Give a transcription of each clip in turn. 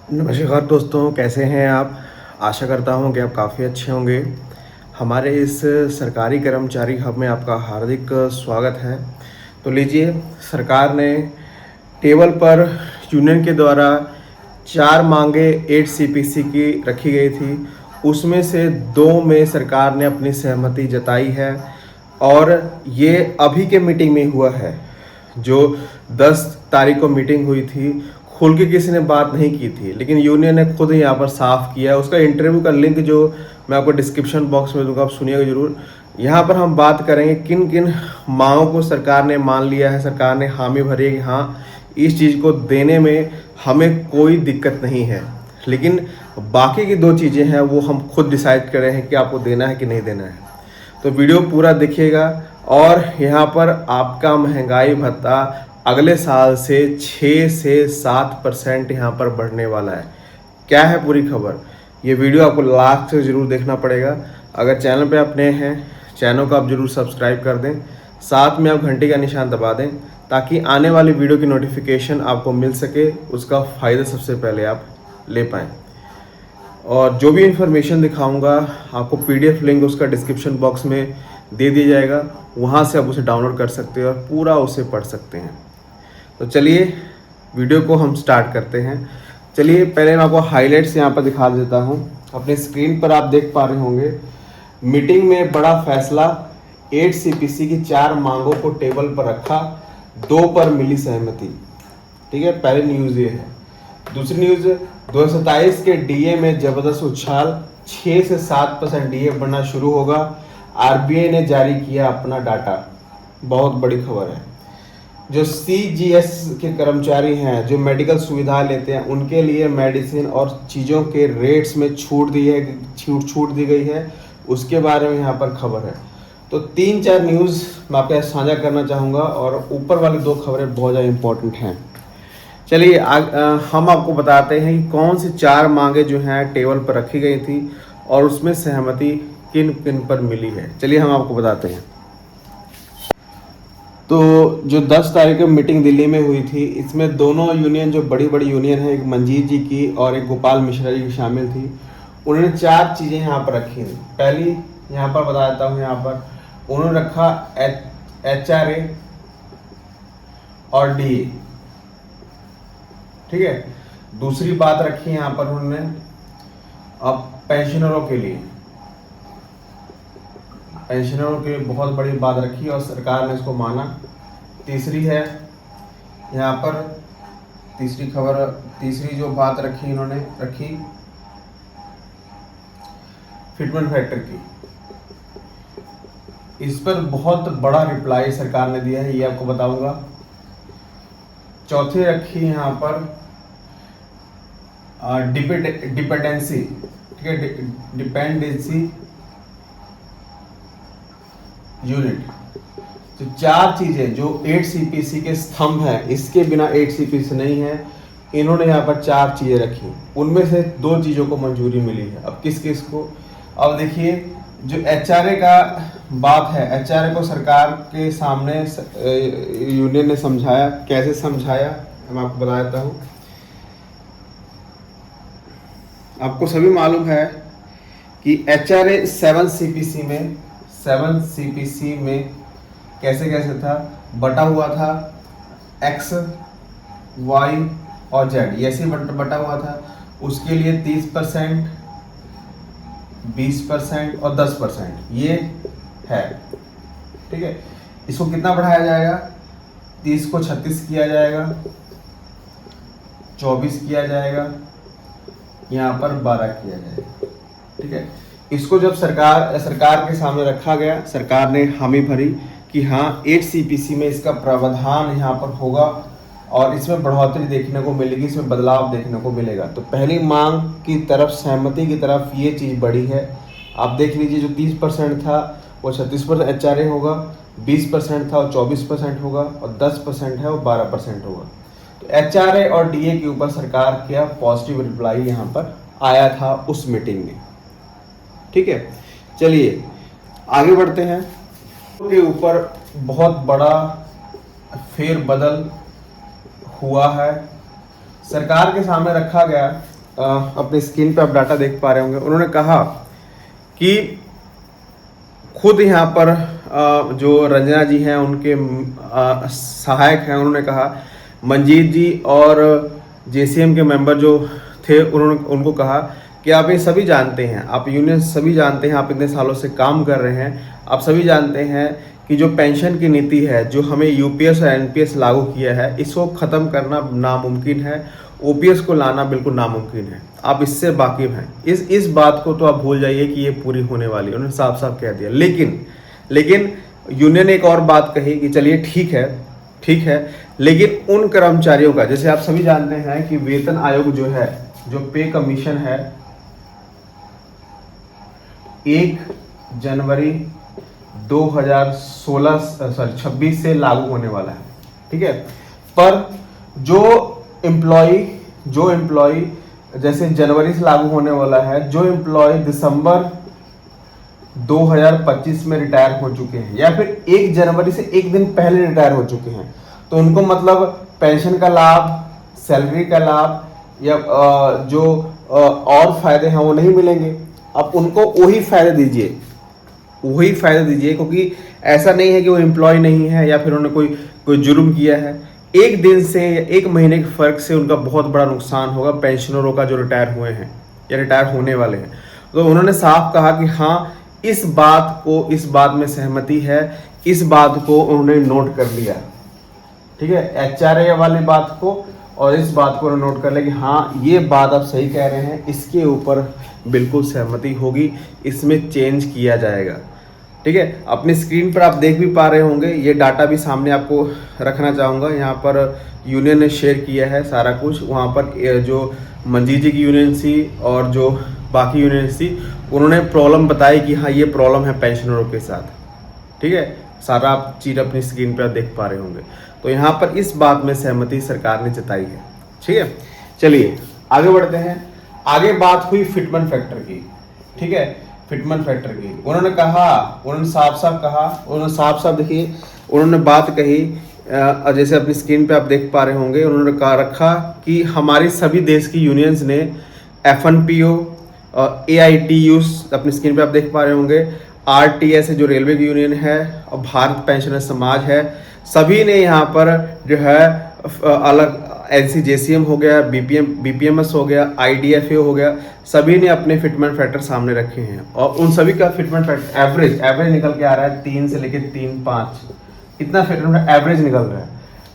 नमस्कार दोस्तों, कैसे हैं आप। आशा करता हूं कि आप काफ़ी अच्छे होंगे। हमारे इस सरकारी कर्मचारी हब में आपका हार्दिक स्वागत है। तो लीजिए, सरकार ने टेबल पर यूनियन के द्वारा 4 मांगे 8 सीपीसी की रखी गई थी। उसमें से 2 में सरकार ने अपनी सहमति जताई है और ये अभी के मीटिंग में हुआ है। जो 10 तारीख को मीटिंग हुई थी, खुल के किसी ने बात नहीं की थी, लेकिन यूनियन ने खुद यहाँ पर साफ किया है। उसका इंटरव्यू का लिंक जो मैं आपको डिस्क्रिप्शन बॉक्स में दूंगा, आप सुनिएगा जरूर। यहाँ पर हम बात करेंगे किन किन मांगों को सरकार ने मान लिया है, सरकार ने हामी भरी है कि हाँ, इस चीज़ को देने में हमें कोई दिक्कत नहीं है। लेकिन बाकी की 2 चीज़ें हैं, वो हम खुद डिसाइड कर रहे हैं कि आपको देना है कि नहीं देना है। तो वीडियो पूरा देखिएगा। और यहाँ पर आपका महंगाई भत्ता अगले साल से 6 से 7% यहाँ पर बढ़ने वाला है। क्या है पूरी खबर, ये वीडियो आपको लास्ट से ज़रूर देखना पड़ेगा। अगर चैनल पे आप नए हैं, चैनल को आप ज़रूर सब्सक्राइब कर दें, साथ में आप घंटी का निशान दबा दें ताकि आने वाली वीडियो की नोटिफिकेशन आपको मिल सके, उसका फ़ायदा सबसे पहले आप ले पाएँ। और जो भी इन्फॉर्मेशन दिखाऊंगा आपको पीडीएफ लिंक उसका डिस्क्रिप्शन बॉक्स में दे दिया जाएगा, वहाँ से आप उसे डाउनलोड कर सकते हैं और पूरा उसे पढ़ सकते हैं। तो चलिए वीडियो को हम स्टार्ट करते हैं। चलिए पहले मैं आपको हाइलाइट्स यहाँ पर दिखा देता हूँ। अपने स्क्रीन पर आप देख पा रहे होंगे, मीटिंग में बड़ा फैसला, 8 सीपीसी की 4 मांगों को टेबल पर रखा, 2 पर मिली सहमति। ठीक है, पहली न्यूज़ ये है। दूसरी न्यूज़, 2027 के डीए में जबरदस्त उछाल, 6 से 7% डीए बढ़ना शुरू होगा। आरबीआई ने जारी किया अपना डाटा, बहुत बड़ी खबर है। जो सीजीएस के कर्मचारी हैं, जो मेडिकल सुविधा लेते हैं, उनके लिए मेडिसिन और चीज़ों के रेट्स में छूट दी गई है, उसके बारे में यहाँ पर खबर है। तो 3-4 न्यूज़ मैं आपके साथ साझा करना चाहूँगा और ऊपर वाली 2 खबरें बहुत ज़्यादा इंपॉर्टेंट हैं। चलिए हम आपको बताते हैं कि कौन सी 4 मांगे जो हैं टेबल पर रखी गई थी और उसमें सहमति किन किन पर मिली है। चलिए हम आपको बताते हैं। तो जो 10 तारीख को मीटिंग दिल्ली में हुई थी, इसमें दोनों यूनियन, जो बड़ी बड़ी यूनियन है, एक मंजीत जी की और एक गोपाल मिश्रा जी की शामिल थी। उन्होंने 4 चीज़ें यहाँ पर रखी थी। पहली यहाँ पर बता देता हूँ, यहाँ पर उन्होंने रखा HRA और DA। ठीक है। दूसरी बात रखी यहाँ पर उन्होंने अब पेंशनरों के लिए बहुत बड़ी बात रखी और सरकार ने इसको माना। तीसरी है यहाँ पर, तीसरी जो बात रखी इन्होंने रखी फिटमेंट फैक्टर की। इस पर बहुत बड़ा रिप्लाई सरकार ने दिया है, ये आपको बताऊंगा। चौथी रखी यहाँ पर डिपेंडेंसी, ठीक है, डिपेंडेंसी यूनिट। तो 4 चीजें जो 8 सीपीसी के स्तंभ हैं, इसके बिना 8 सीपीसी नहीं है। इन्होंने यहाँ पर 4 चीजें रखी, उनमें से 2 चीजों को मंजूरी मिली है। अब किस किस को, अब देखिए, जो HRA का बात है, HRA को सरकार के सामने यूनियन ने समझाया। कैसे समझाया मैं आपको बता देता हूँ। आपको सभी मालूम है कि HRA 7 सीपीसी में कैसे कैसे था, बटा हुआ था X, Y और Z, ऐसे बटा हुआ था। उसके लिए 30%, 20% और 10% ये है। ठीक है, इसको कितना बढ़ाया जाएगा, 30 को 36 किया जाएगा, 24 किया जाएगा, यहाँ पर 12 किया जाएगा। ठीक है, इसको जब सरकार के सामने रखा गया, सरकार ने हामी भरी कि हाँ, 8 सीपीसी में इसका प्रावधान यहाँ पर होगा और इसमें बढ़ोतरी देखने को मिलेगी, इसमें बदलाव देखने को मिलेगा। तो पहली मांग की तरफ, सहमति की तरफ ये चीज़ बढ़ी है। आप देख लीजिए, जो 30% था वो 36% HRA होगा, 20% था वो 24% होगा और 10% है वो 12% होगा। तो HRA और DA के ऊपर सरकार का पॉजिटिव रिप्लाई यहाँ पर आया था उस मीटिंग में। ठीक है, चलिए आगे बढ़ते हैं। के ऊपर बहुत बड़ा फेरबदल हुआ है। सरकार के सामने रखा गया अपनी स्क्रीन पे आप डाटा देख पा रहे होंगे। उन्होंने कहा कि खुद यहाँ पर जो रंजना जी हैं उनके सहायक हैं, उन्होंने कहा मंजीत जी और जेसीएम के मेंबर जो थे उन्होंने उनको कहा कि आप ये सभी जानते हैं, आप यूनियन सभी जानते हैं, आप इतने सालों से काम कर रहे हैं, आप सभी जानते हैं कि जो पेंशन की नीति है जो हमें यूपीएस और एनपीएस लागू किया है इसको ख़त्म करना नामुमकिन है, ओपीएस को लाना बिल्कुल नामुमकिन है, आप इससे वाकिफ हैं। इस बात को तो आप भूल जाइए कि ये पूरी होने वाली है, उन्होंने साफ साफ कह दिया। लेकिन यूनियन ने एक और बात कही कि चलिए ठीक है, लेकिन उन कर्मचारियों का, जैसे आप सभी जानते हैं कि वेतन आयोग जो है, जो पे कमीशन है 1 जनवरी 26 से लागू होने वाला है, ठीक है। पर जो एम्प्लॉय जैसे जनवरी से लागू होने वाला है, जो एम्प्लॉय दिसंबर 2025 में रिटायर हो चुके हैं या फिर 1 जनवरी से एक दिन पहले रिटायर हो चुके हैं, तो उनको मतलब पेंशन का लाभ, सैलरी का लाभ या जो और फायदे हैं वो नहीं मिलेंगे। आप उनको वही फायदे दीजिए, क्योंकि ऐसा नहीं है कि वो एम्प्लॉय नहीं है या फिर उन्होंने कोई जुर्म किया है। एक दिन से या एक महीने के फर्क से उनका बहुत बड़ा नुकसान होगा पेंशनरों का जो रिटायर हुए हैं या रिटायर होने वाले हैं। तो उन्होंने साफ कहा कि हाँ, इस बात में सहमति है, इस बात को उन्होंने नोट कर लिया, ठीक है, एचआरए वाली बात को, और इस बात को नोट कर ले कि हाँ ये बात आप सही कह रहे हैं, इसके ऊपर बिल्कुल सहमति होगी, इसमें चेंज किया जाएगा, ठीक है। अपनी स्क्रीन पर आप देख भी पा रहे होंगे, ये डाटा भी सामने आपको रखना चाहूँगा। यहाँ पर यूनियन ने शेयर किया है सारा कुछ, वहाँ पर जो मंजीत जी की यूनियन थी और जो बाकी यूनियन थी उन्होंने प्रॉब्लम बताई कि हाँ ये प्रॉब्लम है पेंशनरों के साथ, ठीक है। सारा आप चीज़ अपनी स्क्रीन पर देख पा रहे होंगे। तो यहाँ पर इस बात में सहमति सरकार ने जताई है, ठीक है। चलिए आगे बढ़ते हैं। आगे बात हुई फिटमेंट फैक्टर की, ठीक है, फिटमेंट फैक्टर की। उन्होंने साफ साफ देखिए, उन्होंने बात कही, जैसे अपनी स्क्रीन पे आप देख पा रहे होंगे, उन्होंने कहा रखा कि हमारी सभी देश की यूनियंस ने एफएनपीओ, एआईटीयूज अपनी स्क्रीन पे आप देख पा रहे होंगे, आरटीएस है जो रेलवे की यूनियन है, और भारत पेंशनर समाज है, सभी ने यहाँ पर जो है अलग एनसीजेसीएम हो गया, बीपीएमएस हो गया, आईडीएफए हो गया, सभी ने अपने फिटमेंट फैक्टर सामने रखे हैं। और उन सभी का फिटमेंट फैक्टर एवरेज निकल के आ रहा है 3 से लेकर 3.5, इतना फिटमेंट एवरेज निकल रहा है।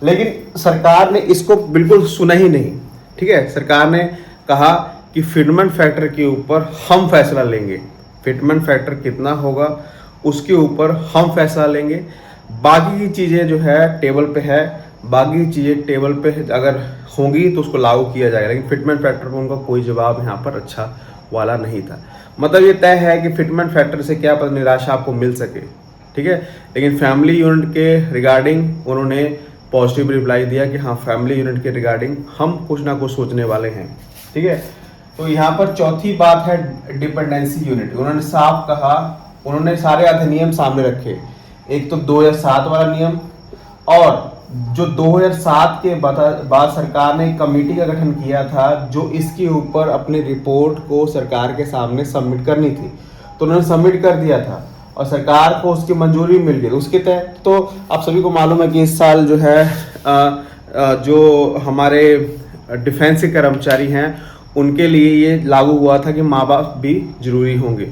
लेकिन सरकार ने इसको बिल्कुल सुना ही नहीं, ठीक है। सरकार ने कहा कि फिटमेंट फैक्टर के ऊपर हम फैसला लेंगे, फिटमेंट फैक्टर कितना होगा उसके ऊपर हम फैसला लेंगे, बाकी की चीज़ें जो है टेबल पे है, बाकी चीज़ें टेबल पे अगर होंगी तो उसको लागू किया जाएगा। लेकिन फिटमेंट फैक्टर पर उनका कोई जवाब यहाँ पर अच्छा वाला नहीं था। मतलब ये तय है कि फिटमेंट फैक्टर से क्या पता निराशा आपको मिल सके, ठीक है। लेकिन फैमिली यूनिट के रिगार्डिंग उन्होंने पॉजिटिव रिप्लाई दिया कि हाँ फैमिली यूनिट के रिगार्डिंग हम कुछ ना कुछ सोचने वाले हैं, ठीक है। तो यहाँ पर चौथी बात है डिपेंडेंसी यूनिट। उन्होंने साफ कहा, उन्होंने सारे अधिनियम सामने रखे, एक तो 2007 वाला नियम, और जो 2007 के बाद सरकार ने एक कमेटी का गठन किया था जो इसके ऊपर अपनी रिपोर्ट को सरकार के सामने सबमिट करनी थी, तो उन्होंने सबमिट कर दिया था और सरकार को उसकी मंजूरी मिल गई। उसके तहत तो आप सभी को मालूम है कि इस साल जो है जो हमारे डिफेंस के कर्मचारी हैं उनके लिए ये लागू हुआ था कि माँ बाप भी जरूरी होंगे,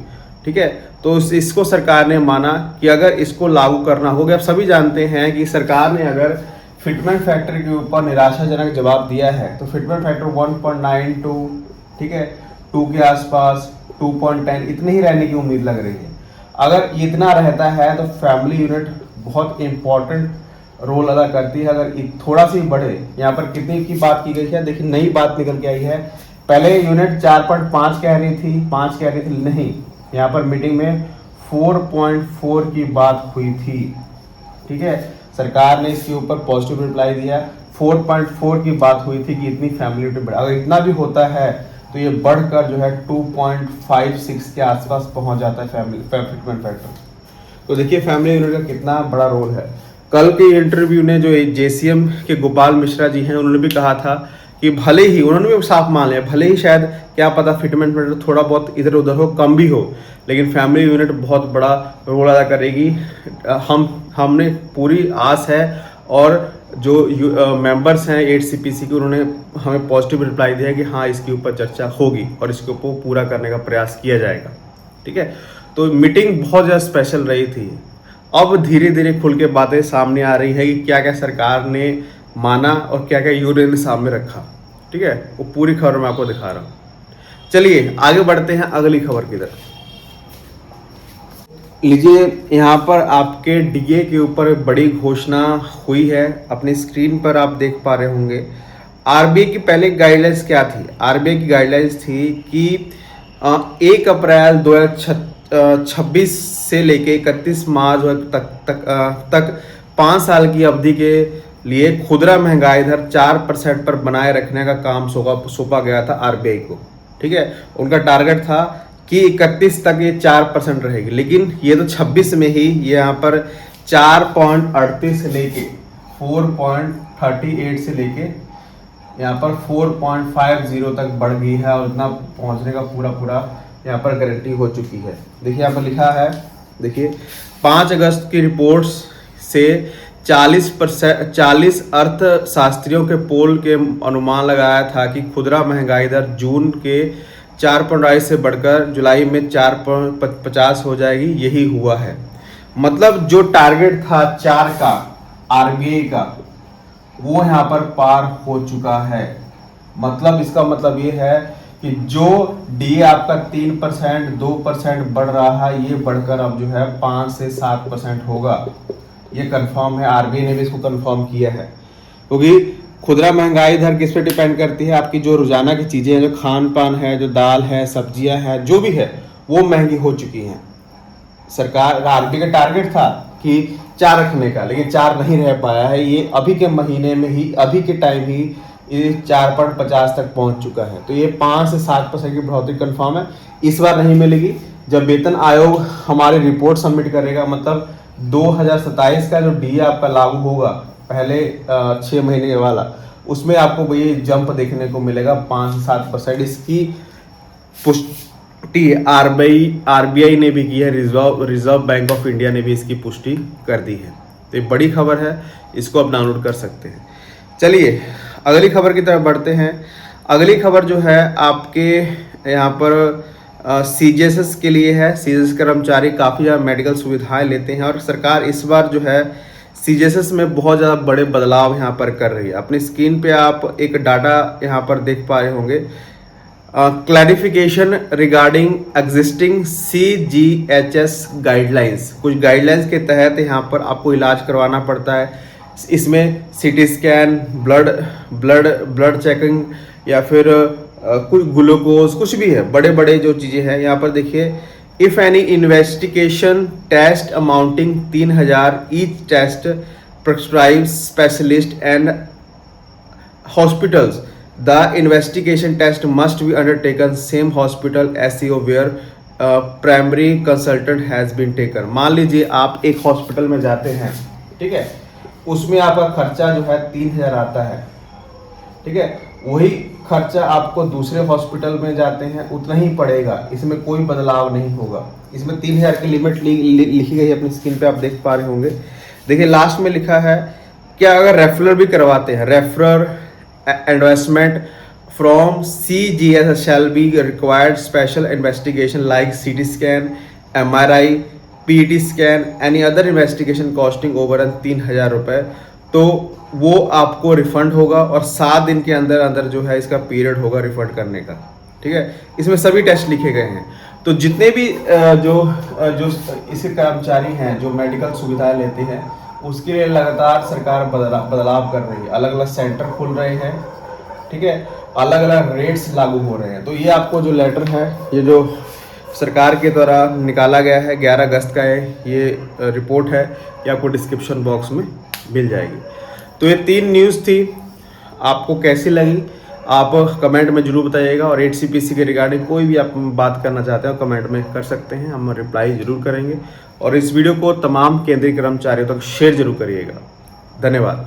ठीक है। तो इसको सरकार ने माना कि अगर इसको लागू करना होगा। आप सभी जानते हैं कि सरकार ने अगर फिटमेंट फैक्टर के ऊपर निराशाजनक जवाब दिया है तो फिटमेंट फैक्टर 1.92, ठीक है, 2 के आसपास, 2.10 इतने ही रहने की उम्मीद लग रही है। अगर इतना रहता है तो फैमिली यूनिट बहुत इंपॉर्टेंट रोल अदा करती है। अगर थोड़ा सी बढ़े, यहाँ पर कितने की बात की गई है, देखिए नई बात निकल के आई है। पहले यूनिट 4.5 कह रही थी, 5 कह रही थी, नहीं, यहाँ पर मीटिंग में 4.4 की बात हुई थी, ठीक है। सरकार ने इसके ऊपर पॉजिटिव रिप्लाई दिया। 4.4 की बात हुई थी कि इतनी फैमिली यूनिट बढ़े, अगर इतना भी होता है तो ये बढ़कर जो है 2.56 के आसपास पहुंच जाता है फिटमेंट फैक्टर। तो देखिए फैमिली यूनिट का कितना बड़ा रोल है। कल के इंटरव्यू ने जो जेसीएम के गोपाल मिश्रा जी हैं उन्होंने भी कहा था कि भले ही उन्होंने भी साफ मान लिया, भले ही शायद क्या पता फिटमेंट में थोड़ा बहुत इधर उधर हो, कम भी हो, लेकिन फैमिली यूनिट बहुत बड़ा रोल अदा करेगी। हमने पूरी आस है, और जो मेंबर्स हैं 8CPC के, उन्होंने हमें पॉजिटिव रिप्लाई दिया है कि हाँ इसके ऊपर चर्चा होगी और इसके ऊपर पूरा करने का प्रयास किया जाएगा। ठीक है, तो मीटिंग बहुत ज़्यादा स्पेशल रही थी। अब धीरे धीरे खुल के बातें सामने आ रही है कि क्या क्या सरकार ने माना और क्या क्या यूनियन ने सामने रखा। ठीक है, वो पूरी खबर मैं आपको दिखा रहा हूँ। चलिए आगे बढ़ते हैं अगली खबर की तरफ। लीजिए, यहाँ पर आपके डीए के ऊपर एक बड़ी घोषणा हुई है, अपनी स्क्रीन पर आप देख पा रहे होंगे। आरबीआई की पहले गाइडलाइंस क्या थी? आरबीआई की गाइडलाइंस थी कि 1 अप्रैल 2026 से लेके 31 मार्च तक 5 साल की अवधि के लिए खुदरा महंगाई दर 4% पर बनाए रखने का काम सौंपा गया था आरबीआई को। ठीक है, उनका टारगेट था कि 31 तक ये 4% रहेगी, लेकिन ये तो 26 में ही ये यहाँ पर 4.38 से लेके 4.38 से लेके यहाँ पर 4.50 तक बढ़ गई है, और इतना पहुँचने का पूरा यहाँ पर गारंटी हो चुकी है। देखिए यहाँ पर लिखा है, देखिए 5 अगस्त की रिपोर्ट्स से 40 अर्थशास्त्रियों के पोल के अनुमान लगाया था कि खुदरा महंगाई दर जून के 4.2 से बढ़कर जुलाई में 4.50 हो जाएगी। यही हुआ है, मतलब जो टारगेट था 4 का आरबीआई का, वो यहाँ पर पार हो चुका है। मतलब इसका मतलब ये है कि जो डी आपका 3% 2% बढ़ रहा है, ये बढ़कर अब जो है 5 से 7% होगा। ये कंफर्म है, आरबीआई ने भी इसको कंफर्म किया है, क्योंकि खुदरा महंगाई दर किस पे डिपेंड करती है? आपकी जो रोजाना की चीजें हैं, जो खान पान है, जो दाल है, सब्जियां हैं, जो भी है वो महंगी हो चुकी हैं। सरकार आरबीआई का टारगेट था कि 4 रखने का, लेकिन 4 नहीं रह पाया है। ये अभी के महीने में ही, अभी के टाइम ही ये 4.50 तक पहुंच चुका है। तो ये 5 से 7% की बढ़ोतरी कंफर्म है। इस बार नहीं मिलेगी। जब वेतन आयोग हमारी रिपोर्ट सबमिट करेगा, मतलब 2027 का जो डी आपका लागू होगा, पहले 6 महीने वाला, उसमें आपको ये जंप देखने को मिलेगा 5 से 7%। इसकी पुष्टि आरबीआई ने भी की है, रिजर्व बैंक ऑफ इंडिया ने भी इसकी पुष्टि कर दी है। तो ये बड़ी खबर है, इसको आप डाउनलोड कर सकते हैं। चलिए अगली खबर की तरफ बढ़ते हैं। अगली खबर जो है आपके यहाँ पर सीजीएसएस के लिए है। सीजीएसएस कर्मचारी काफ़ी ज़्यादा मेडिकल सुविधाएं लेते हैं, और सरकार इस बार जो है सीजीएसएस में बहुत ज़्यादा बड़े बदलाव यहाँ पर कर रही है। अपनी स्क्रीन पे आप एक डाटा यहाँ पर देख पा रहे होंगे, clarification regarding existing CGHS guidelines. कुछ गाइडलाइंस के तहत यहाँ पर आपको इलाज करवाना पड़ता है। इसमें सीटी स्कैन, ब्लड चेकिंग, या फिर कुछ ग्लूकोज, कुछ भी है, बड़े बड़े जो चीज़ें हैं। यहाँ पर देखिए, if any investigation test amounting 3000 each test prescribe specialist and hospitals, the investigation test must be undertaken same hospital SCO where primary consultant has been taken. मान लीजिए आप एक हॉस्पिटल में जाते हैं, ठीक है, उसमें आपका खर्चा जो है 3000 आता है, ठीक है, वही खर्चा आपको दूसरे हॉस्पिटल में जाते हैं उतना ही पड़ेगा। इसमें कोई बदलाव नहीं होगा। इसमें 3000 की लिमिट लिखी गई है, अपनी स्क्रीन पे आप देख पा रहे होंगे। देखिए लास्ट में लिखा है, क्या अगर रेफरल भी करवाते हैं, referral endorsement from CGS shall be required special investigation like CT scan, MRI, PT scan, any other investigation costing over 3000 रुपये, तो वो आपको रिफंड होगा, और 7 दिन के अंदर अंदर जो है इसका पीरियड होगा रिफंड करने का। ठीक है, इसमें सभी टेस्ट लिखे गए हैं। तो जितने भी जो इसके कर्मचारी हैं जो मेडिकल सुविधाएं लेते हैं, उसके लिए लगातार सरकार बदलाव कर रही है। अलग अलग सेंटर खुल रहे हैं, ठीक है, अलग अलग रेट्स लागू हो रहे हैं। तो ये आपको जो लेटर है, ये जो सरकार के द्वारा निकाला गया है 11 अगस्त का ये रिपोर्ट है, ये आपको डिस्क्रिप्शन बॉक्स में मिल जाएगी। तो ये 3 न्यूज़ थी, आपको कैसी लगी आप कमेंट में जरूर बताइएगा। और 8CPC के रिगार्डिंग कोई भी आप बात करना चाहते हो कमेंट में कर सकते हैं, हम रिप्लाई जरूर करेंगे। और इस वीडियो को तमाम केंद्रीय कर्मचारियों तक शेयर जरूर करिएगा। धन्यवाद।